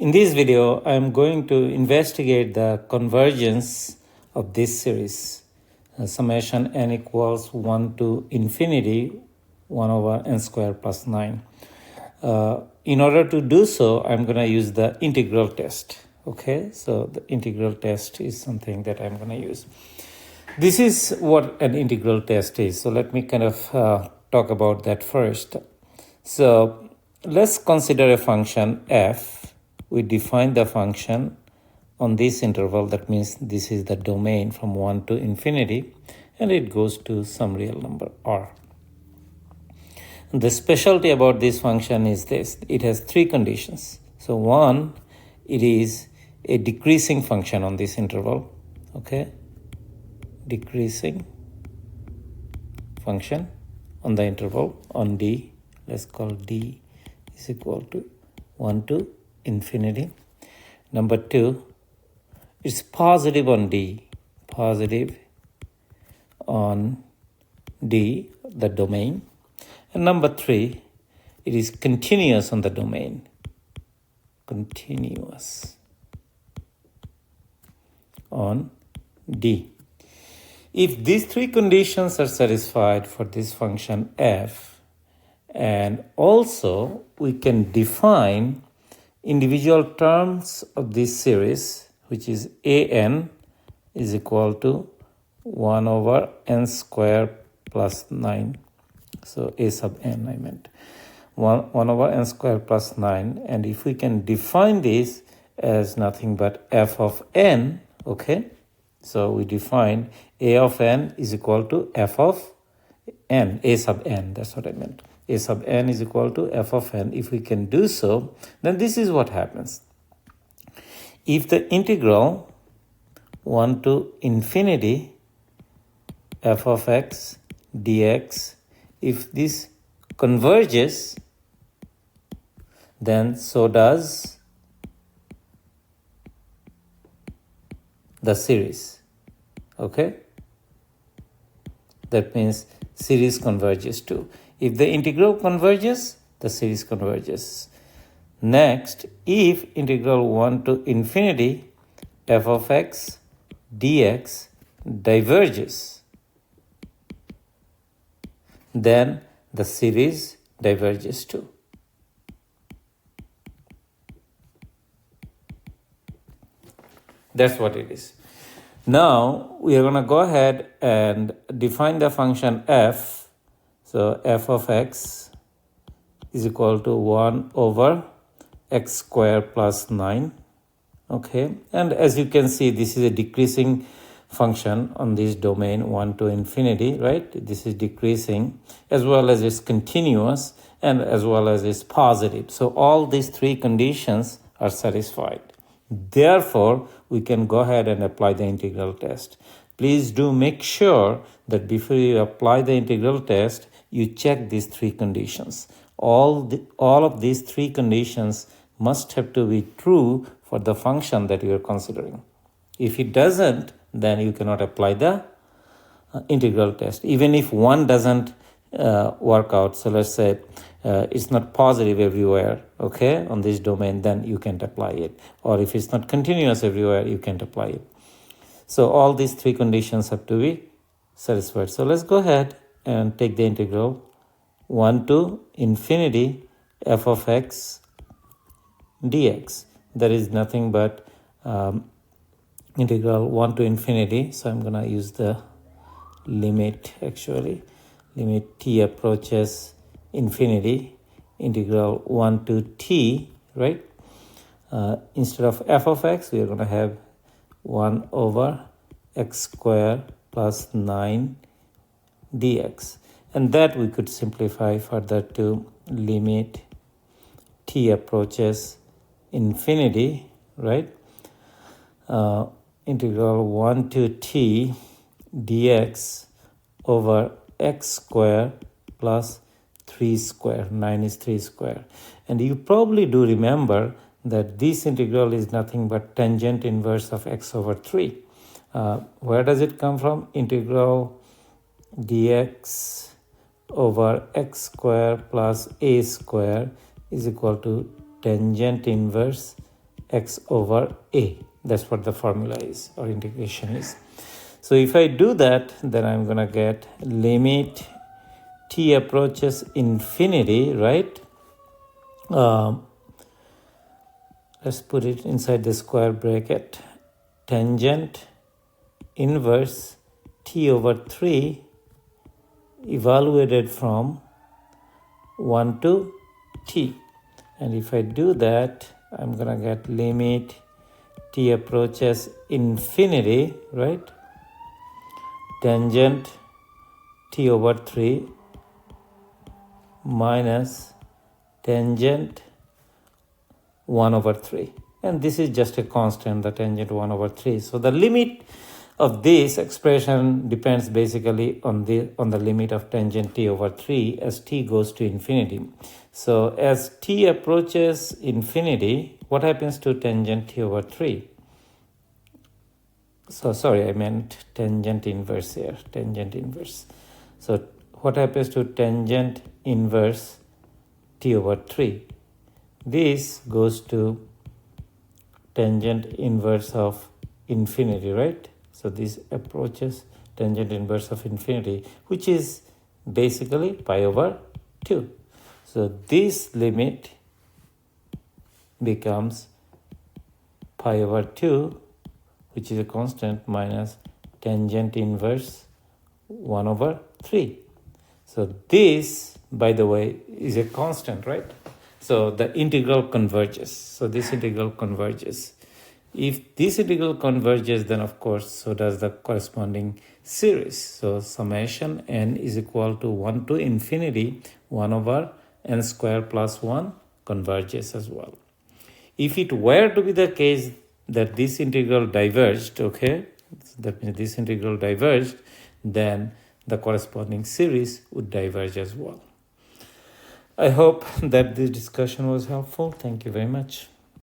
In this video, I am going to investigate the convergence of this series, summation n equals 1 to infinity 1 over n squared plus 9. In order to do so, I'm going to use the integral test. Okay, so the integral test is something that I'm going to use. This is what an integral test is. So let me kind of talk about that first. So let's consider a function f. We define the function on this interval. That means this is the domain from 1 to infinity, and it goes to some real number r. The specialty about this function is this. It has three conditions. So one, it is a decreasing function on this interval. Okay, decreasing function on the interval on d. Let's call d is equal to 1 to infinity. Number two, it's positive on d, positive on d, the domain. And number three, it is continuous on the domain, continuous on d. If these three conditions are satisfied for this function f, and also we can define individual terms of this series, which is an is equal to 1 over n squared plus 9. So a sub n, I meant 1 over n squared plus 9. And if we can define this as nothing but f of n, okay, so we define a of n is equal to f of n, a sub n, that's what I meant. A sub n is equal to f of n. If we can do so, then this is what happens. If the integral 1 to infinity f of x dx, if this converges, then so does the series. Okay? That means series converges too. If the integral converges, the series converges. Next, if integral 1 to infinity f of x dx diverges, then the series diverges too. That's what it is. Now, we are going to go ahead and define the function f. So f of x is equal to 1 over x squared plus 9. Okay, and as you can see, this is a decreasing function on this domain 1 to infinity, right? This is decreasing, as well as it's continuous, and as well as it's positive. So all these three conditions are satisfied. Therefore, we can go ahead and apply the integral test. Please do make sure that before you apply the integral test, you check these three conditions. All of these three conditions must have to be true for the function that you are considering. If it doesn't, then you cannot apply the integral test. Even if one doesn't work out, so let's say it's not positive everywhere, okay, on this domain, then you can't apply it. Or if it's not continuous everywhere, you can't apply it. So all these three conditions have to be satisfied. So let's go ahead and take the integral 1 to infinity f of x dx. That is nothing but integral 1 to infinity. So I'm going to use the limit, actually. Limit t approaches infinity, integral 1 to t, right? Instead of f of x, we are going to have 1 over x squared plus 9 dx. And that we could simplify further to limit t approaches infinity, right? Integral 1 to t dx over x squared plus 3 squared. 9 is 3 squared. And you probably do remember that this integral is nothing but tangent inverse of x over 3. Where does it come from? Integral dx over x squared plus a squared is equal to tangent inverse x over a. That's what the formula is, or integration is. So if I do that, then I'm going to get limit t approaches infinity, right? Let's put it inside the square bracket. Tangent inverse t over 3 evaluated from 1 to t. And if I do that, I'm going to get limit t approaches infinity, right? Tangent t over 3 minus tangent 1 over 3. And this is just a constant, the tangent 1 over 3. So the limit of this expression depends basically on the limit of tangent t over 3 as t goes to infinity. So as t approaches infinity, what happens to tangent t over 3? So sorry, I meant tangent inverse here, tangent inverse. So what happens to tangent inverse t over 3? This goes to tangent inverse of infinity, right? So this approaches tangent inverse of infinity, which is basically pi over 2. So this limit becomes pi over 2, which is a constant, minus tangent inverse 1 over 3. So this, by the way, is a constant, right? So the integral converges. So this integral converges. If this integral converges, then of course, so does the corresponding series. So summation n is equal to 1 to infinity, 1 over n square plus 1 converges as well. If it were to be the case that this integral diverged, okay, so that means this integral diverged, then the corresponding series would diverge as well. I hope that this discussion was helpful. Thank you very much.